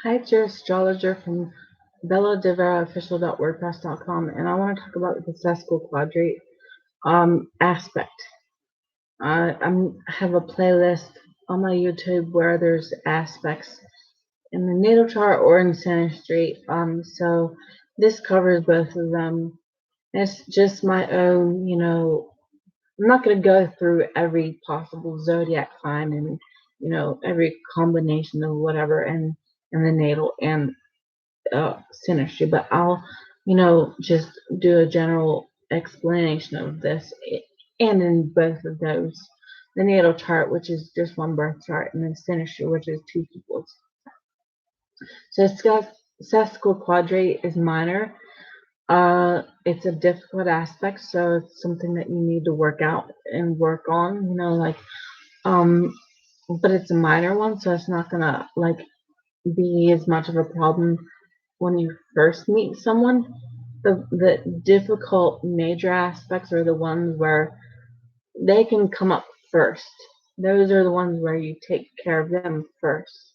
Hi, it's your astrologer from belladeveraofficial.wordpress.com, and I want to talk about the Sesquiquadrate aspect. I have a playlist on my YouTube where there's aspects in the natal chart or in synastry. So this covers both of them. It's just my own, I'm not going to go through every possible zodiac sign and, every combination of whatever in the natal and synastry, but I'll, just do a general explanation of this and in both of those. The natal chart, which is just one birth chart, and then synastry, which is two people's. So sesquiquadrate is minor. It's a difficult aspect, so it's something that you need to work out and work on, um, but it's a minor one, so it's not gonna be as much of a problem when you first meet someone. The difficult major aspects are the ones where they can come up first. Those are the ones where you take care of them first.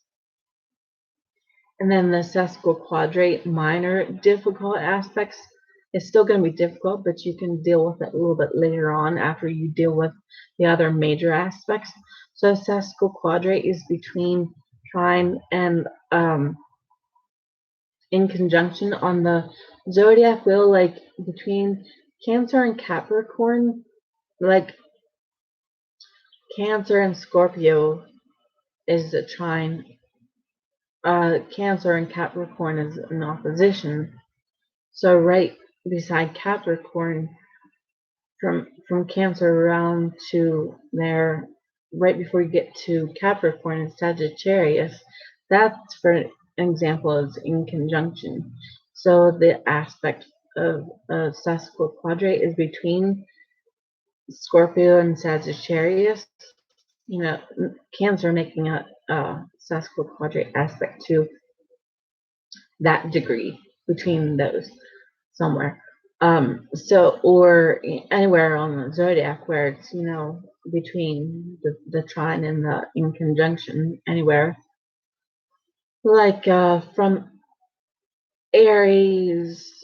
And then the sesquiquadrate minor difficult aspects is still going to be difficult, but you can deal with it a little bit later on after you deal with the other major aspects. So sesquiquadrate is between trine and in conjunction on the zodiac wheel, like between Cancer and Capricorn, like Cancer and Scorpio is a trine. Cancer and Capricorn is an opposition. So right beside Capricorn, from Cancer around to there, right before you get to Capricorn is Sagittarius. That's, for an example, is in conjunction. So the aspect of sesquiquadrate is between Scorpio and Sagittarius. Cancer making a sesquiquadrate aspect to that degree between those somewhere. Or anywhere on the zodiac where it's, between the trine and the in conjunction, anywhere. Like from Aries,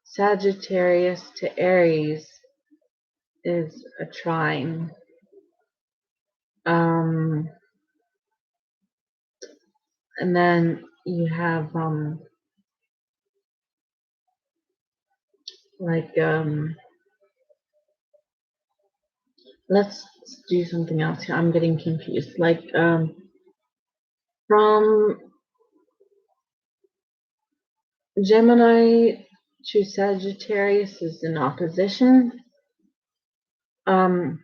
Sagittarius to Aries is a trine. And then you have let's do something else here. I'm getting confused. From Gemini to Sagittarius is in opposition. And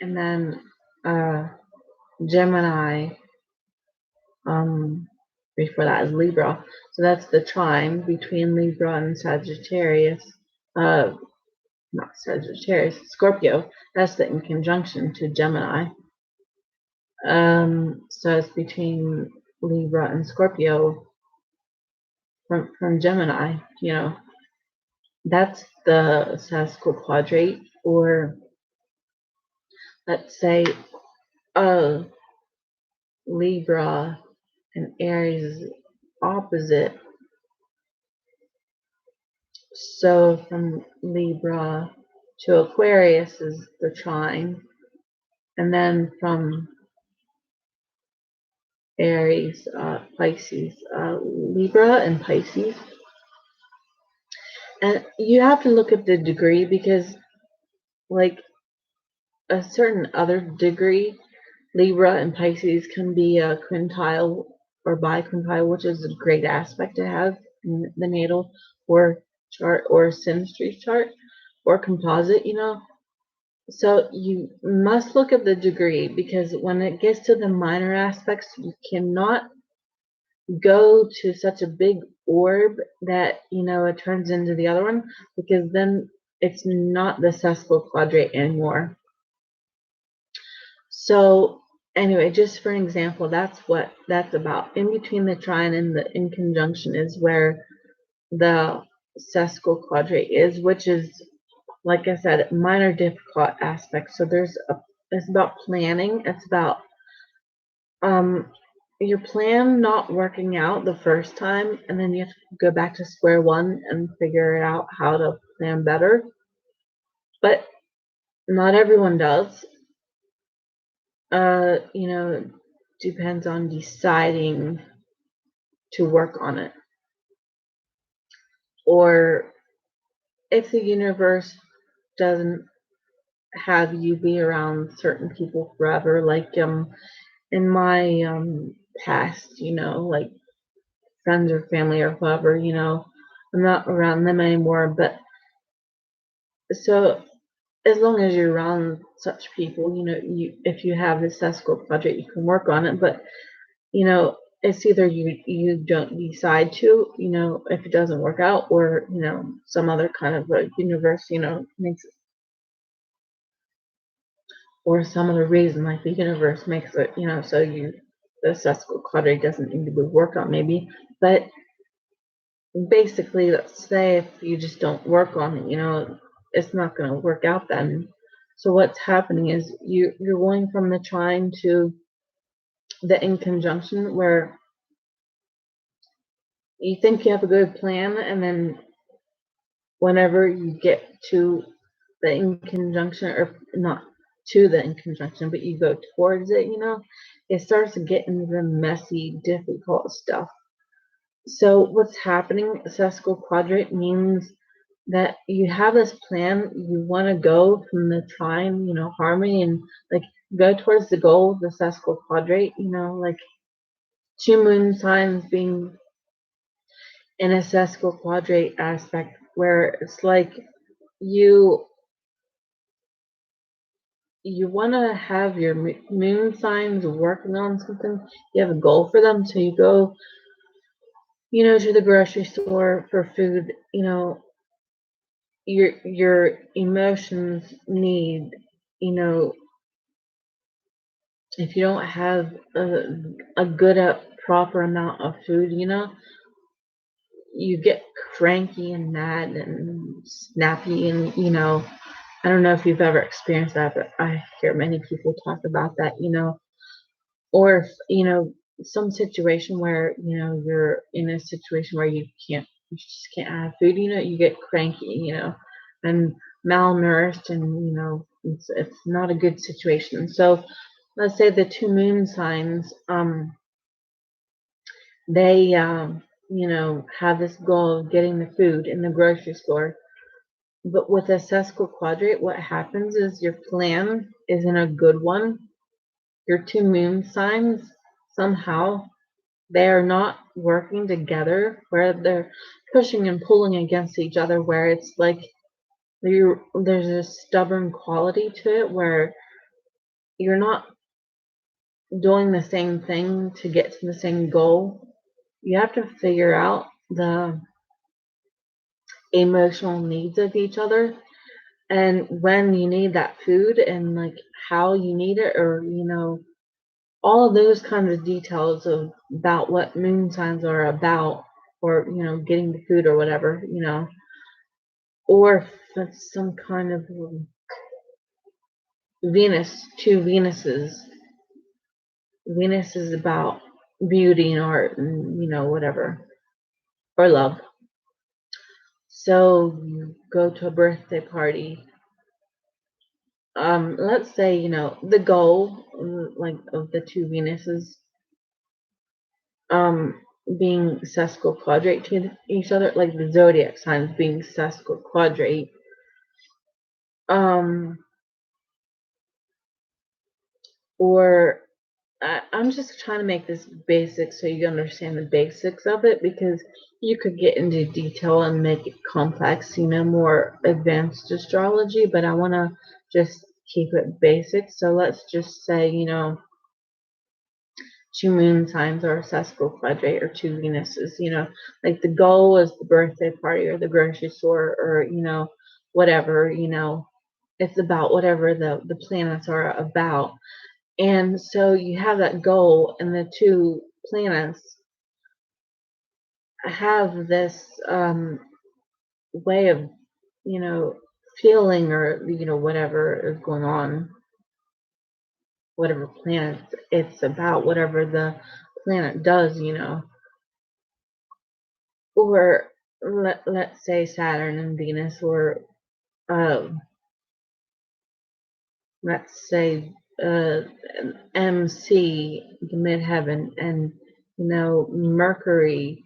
then Gemini, before that is Libra. So that's the trine between Libra and Sagittarius. Not Sagittarius, Scorpio. That's the in conjunction to Gemini. So it's between Libra and Scorpio from Gemini. That's the sesquiquadrate, or let's say Libra and Aries is opposite. So from Libra to Aquarius is the trine, and then from Aries, Pisces, Libra and Pisces. And you have to look at the degree, because like a certain other degree, Libra and Pisces can be a quintile or biquintile, which is a great aspect to have in the natal or chart or synastry chart or composite, So you must look at the degree, because when it gets to the minor aspects, you cannot go to such a big orb that, it turns into the other one, because then it's not the sesquiquadrate anymore. So anyway, just for an example, that's what that's about. In between the trine and the in conjunction is where the sesquiquadrate is, which is like I said, minor difficult aspects. So it's about planning. It's about um, your plan not working out the first time, and then you have to go back to square one and figure out how to plan better. But not everyone does. You know, depends on deciding to work on it. Or if the universe doesn't have you be around certain people forever, like in my past, like friends or family or whoever, I'm not around them anymore. But so as long as you're around such people, if you have this Sesquiquadrate, you can work on it. But it's either you don't decide to, if it doesn't work out, or some other kind of a universe, makes it, or some other reason, like the universe makes it, so the Sesquiquadrate doesn't need to be worked on, maybe. But basically, let's say if you just don't work on it, it's not going to work out then. So what's happening is you're going from the trine to the in conjunction, where you think you have a good plan, and then whenever you get to the in conjunction, or not to the in conjunction, but you go towards it, it starts to get into the messy, difficult stuff. So what's happening, Sesquiquadrate means that you have this plan, you want to go from the trine, harmony, and like go towards the goal of the Sesquiquadrate, like two moon signs being in a Sesquiquadrate aspect, where it's like you you want to have your moon signs working on something. You have a goal for them, so you go, to the grocery store for food. Your emotions need, you know, if you don't have a good proper amount of food, you get cranky and mad and snappy, and I don't know if you've ever experienced that, but I hear many people talk about that, or if, some situation where, you're in a situation where you just can't have food, you get cranky, and malnourished, and, it's not a good situation. So let's say the two moon signs, they, have this goal of getting the food in the grocery store. But with a Sesquiquadrate, what happens is your plan isn't a good one. Your two moon signs, somehow they are not working together, where they're pushing and pulling against each other, where it's like there's a stubborn quality to it, where you're not doing the same thing to get to the same goal. You have to figure out the emotional needs of each other, and when you need that food, and like how you need it, or all of those kinds of details about what moon signs are about, or getting the food or whatever, or if it's some kind of two Venuses. Venus is about beauty and art, and whatever, or love. So you go to a birthday party. Let's say, the goal, like, of the two Venuses, um, being sesquiquadrate to each other, like the zodiac signs being sesquiquadrate. Um, or I'm just trying to make this basic so you understand the basics of it, because you could get into detail and make it complex, more advanced astrology, but I want to just keep it basic. So let's just say, two moon signs or a sesquiquadrate, or two Venuses, like the goal is the birthday party or the grocery store, or, whatever, it's about whatever the planets are about. And so you have that goal, and the two planets have this way of, feeling, or whatever is going on, whatever planet it's about, whatever the planet does, or let's say Saturn and Venus, or uh, let's say MC, the midheaven, and Mercury.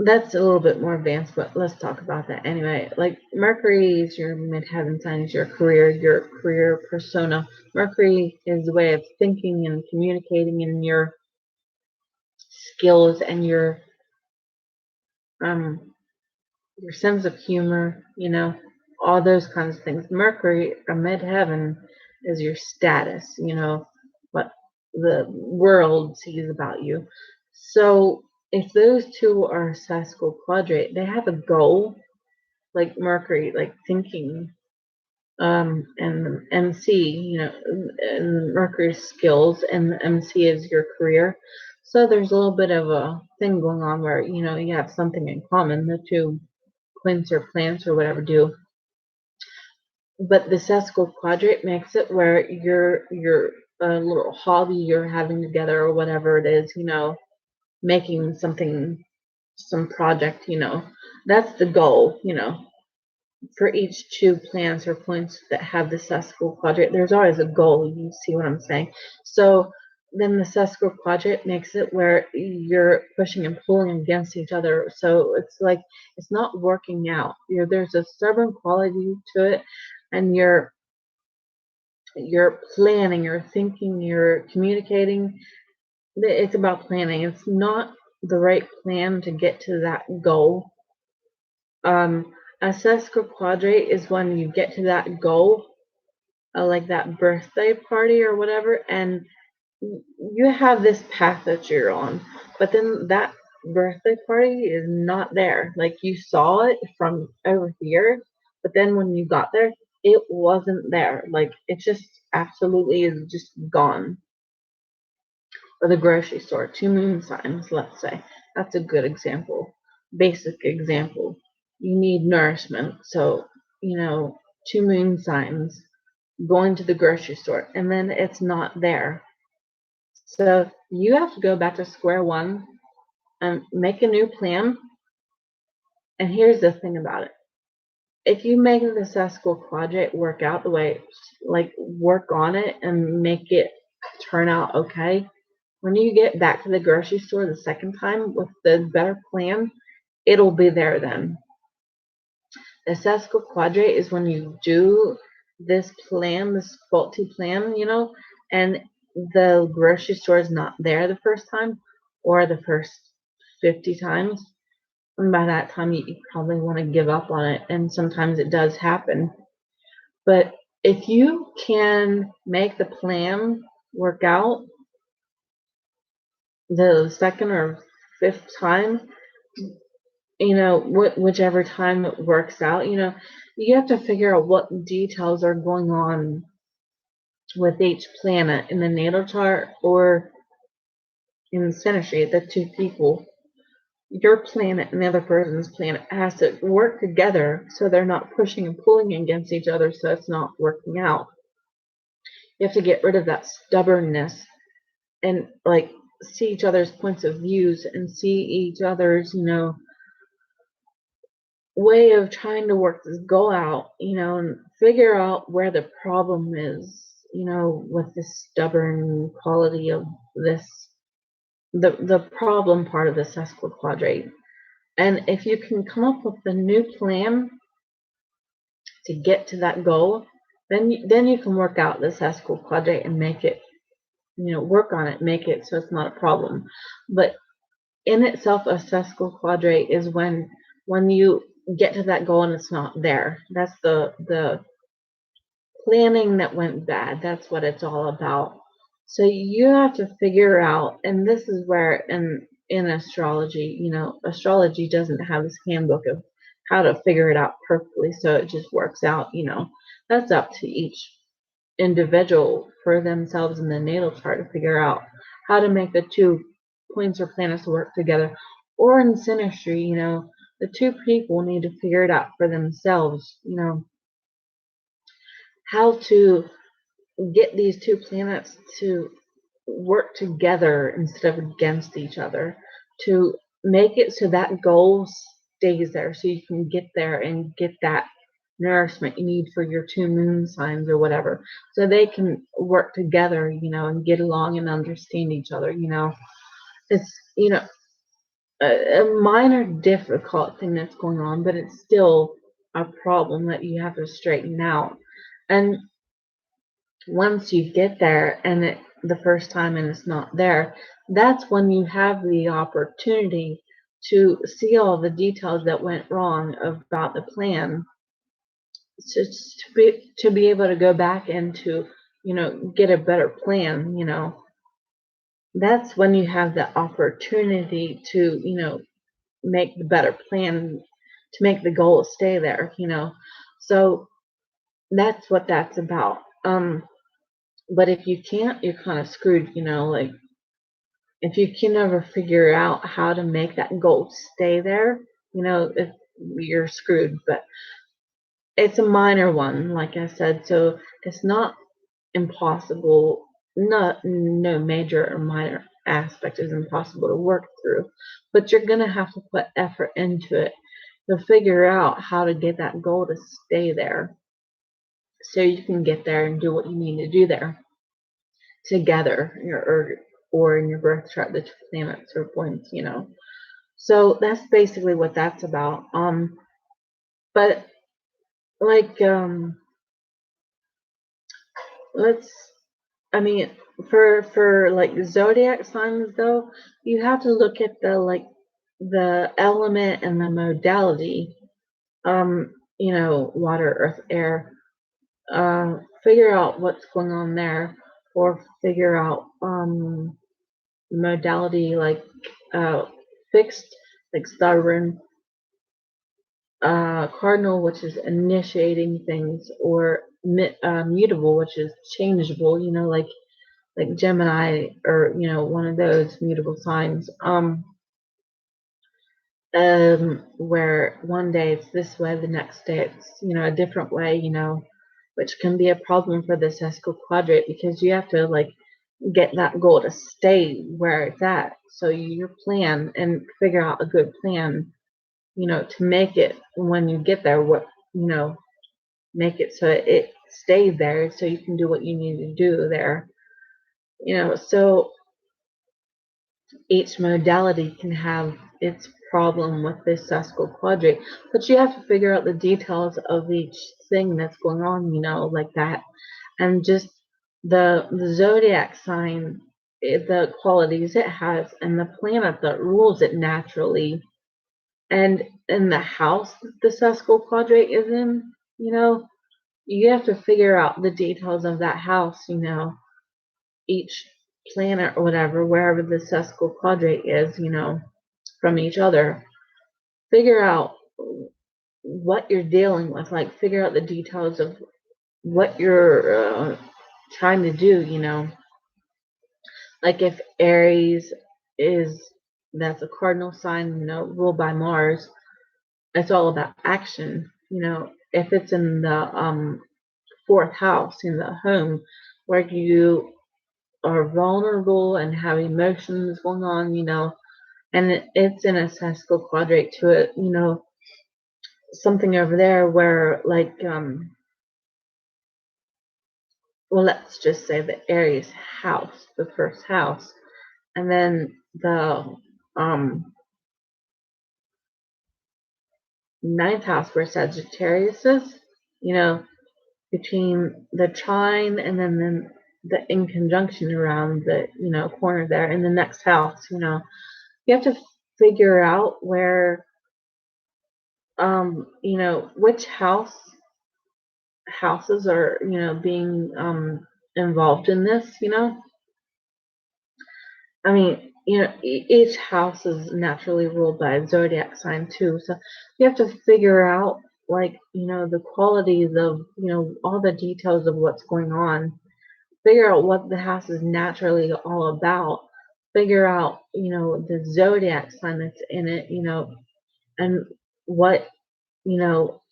That's a little bit more advanced, but let's talk about that anyway. Like Mercury is your midheaven sign, is your career persona. Mercury is the way of thinking and communicating, and your skills, and um your sense of humor, all those kinds of things. Mercury, a midheaven, is your status, what the world sees about you. So if those two are Sesquiquadrate, they have a goal, like Mercury, like thinking, and MC, and Mercury's skills, and the MC is your career. So there's a little bit of a thing going on where, you have something in common, the two quints or plants or whatever do. But the Sesquiquadrate makes it where your little hobby you're having together, or whatever it is, making something, some project, that's the goal, for each two planets or points that have the Sesquiquadrate. There's always a goal. You see what I'm saying? So then the Sesquiquadrate makes it where you're pushing and pulling against each other. So it's like it's not working out. There's a stubborn quality to it, and you're planning, you're thinking, you're communicating. It's about planning. It's not the right plan to get to that goal. A Sesquiquadrate is when you get to that goal, like that birthday party or whatever, and you have this path that you're on, but then that birthday party is not there. Like you saw it from over here, but then when you got there, it wasn't there. Like it just absolutely is just gone. Or the grocery store, two moon signs, let's say. That's a good example. Basic example. You need nourishment. So, two moon signs, going to the grocery store, and then it's not there. So you have to go back to square one and make a new plan. And here's the thing about it. If you make the Sesquiquadrate work out the way, like work on it and make it turn out okay, when you get back to the grocery store the second time with the better plan, it'll be there then. The Sesquiquadrate is when you do this plan, this faulty plan, and the grocery store is not there the first time or the first 50 times. And by that time, you probably want to give up on it. And sometimes it does happen. But if you can make the plan work out the second or fifth time, whichever time it works out, you have to figure out what details are going on with each planet in the natal chart or in the synastry. The two people, your planet and the other person's planet, has to work together so they're not pushing and pulling against each other, so it's not working out. You have to get rid of that stubbornness and like see each other's points of views and see each other's, way of trying to work this goal out, and figure out where the problem is, with this stubborn quality of this, the problem part of the Sesquiquadrate. And if you can come up with a new plan to get to that goal, then you can work out the Sesquiquadrate and make it, work on it, make it so it's not a problem. But in itself, a Sesquiquadrate is when you get to that goal and it's not there. That's the planning that went bad. That's what it's all about. So you have to figure out, and this is where in astrology, astrology doesn't have this handbook of how to figure it out perfectly, so it just works out, That's up to each individual for themselves in the natal chart to figure out how to make the two points or planets work together. Or in synastry, the two people need to figure it out for themselves, how to get these two planets to work together instead of against each other, to make it so that goal stays there, so you can get there and get that nourishment you need for your two moon signs or whatever, so they can work together, and get along and understand each other. It's, a minor difficult thing that's going on, but it's still a problem that you have to straighten out. And once you get there and the first time and it's not there, that's when you have the opportunity to see all the details that went wrong about the plan, to be able to go back and to get a better plan. That's when you have the opportunity to make the better plan, to make the goal stay there. So that's what that's about. But if you can't, you're kind of screwed. Like, if you can never figure out how to make that goal stay there, if you're screwed. But it's a minor one, like I said, so it's not impossible. No major or minor aspect is impossible to work through, but you're gonna have to put effort into it to figure out how to get that goal to stay there, so you can get there and do what you need to do there together, or in your birth chart, the two planets or points. So that's basically what that's about. But like, let's I mean, for like zodiac signs though, you have to look at the element and the modality. Water, earth, air. Figure out what's going on there, or figure out modality, like uh fixed, like stubborn, cardinal, which is initiating things, or mutable, which is changeable. Like Gemini, or one of those mutable signs. Where one day it's this way, the next day it's a different way. Which can be a problem for the Sesquiquadrate, because you have to like get that goal to stay where it's at. So your plan, and figure out a good plan, to make it when you get there. Make it so it stays there, so you can do what you need to do there. So each modality can have its problem with this Sesquiquadrate, but you have to figure out the details of each thing that's going on, like that, and just the zodiac sign, the qualities it has, and the planet that rules it naturally, and in the house that the Sesquiquadrate is in. You have to figure out the details of that house. Each planet or whatever, wherever the Sesquiquadrate is, from each other. Figure out what you're dealing with, like figure out the details of what you're trying to do. Like if Aries is, that's a cardinal sign, ruled by Mars, it's all about action. If it's in the fourth house, in the home, where you are vulnerable and have emotions going on, and it's in a Sesquiquadrate to it, something over there where, like, well, let's just say the Aries house, the first house, and then the ninth house where Sagittarius is, you know, between the trine and then the in conjunction around the, corner there in the next house. You have to figure out where, which houses are, being involved in this. I mean, each house is naturally ruled by a zodiac sign too. So you have to figure out, like, the qualities of, all the details of what's going on. Figure out what the house is naturally all about. Figure out, the zodiac sign that's in it, and what, you know,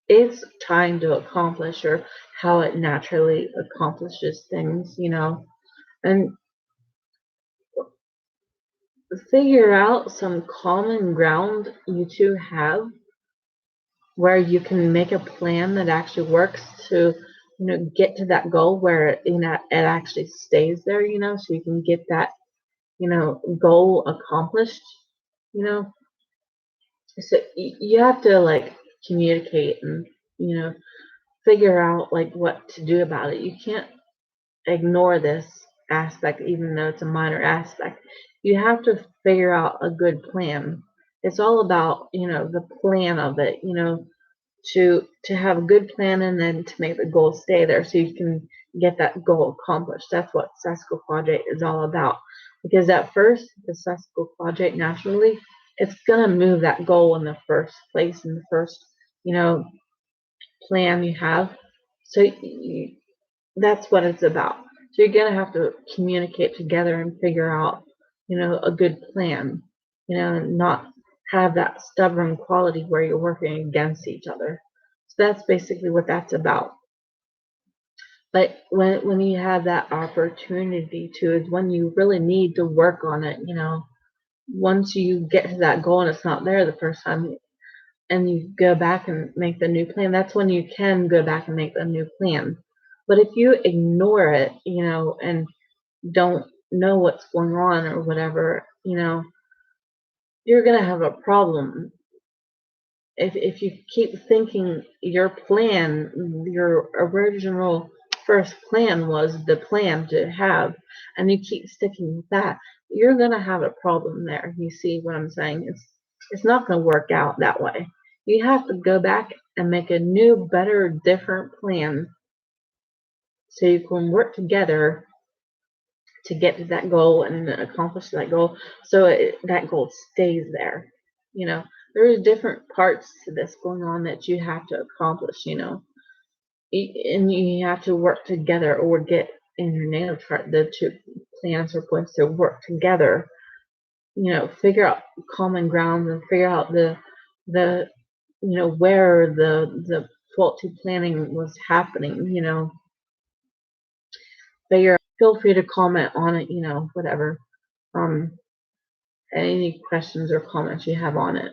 it's trying to accomplish, or how it naturally accomplishes things, and figure out some common ground you two have where you can make a plan that actually works to get to that goal where it actually stays there, so you can get that goal accomplished, you know so you have to like communicate and you know figure out like what to do about it. You can't ignore this aspect even though it's a minor aspect. You have to figure out a good plan. It's all about the plan of it, to have a good plan and then to make the goal stay there so you can get that goal accomplished. That's what Sesquiquadrate is all about. Because at first, the Sesquiquadrate naturally, it's gonna move that goal in the first place, in the first, you know, plan you have. So that's what it's about. So you're gonna have to communicate together and figure out, a good plan, and not have that stubborn quality where you're working against each other. So that's basically what that's about. But when you have that opportunity to, is when you really need to work on it. Once you get to that goal and it's not there the first time, and you go back and make the new plan, that's when you can go back and make the new plan. But if you ignore it, and don't know what's going on or whatever, you're going to have a problem. If you keep thinking your original first plan was the plan to have, and you keep sticking with that, you're going to have a problem there. You see what I'm saying? It's not going to work out that way. You have to go back and make a new, better, different plan so you can work together to get to that goal and accomplish that goal, so that goal stays there. There's different parts to this going on that you have to accomplish, and you have to work together, or get in your natal chart the two plans are supposed to work together. Figure out common ground and figure out the where the faulty planning was happening. Feel free to comment on it, whatever. Um, any questions or comments you have on it.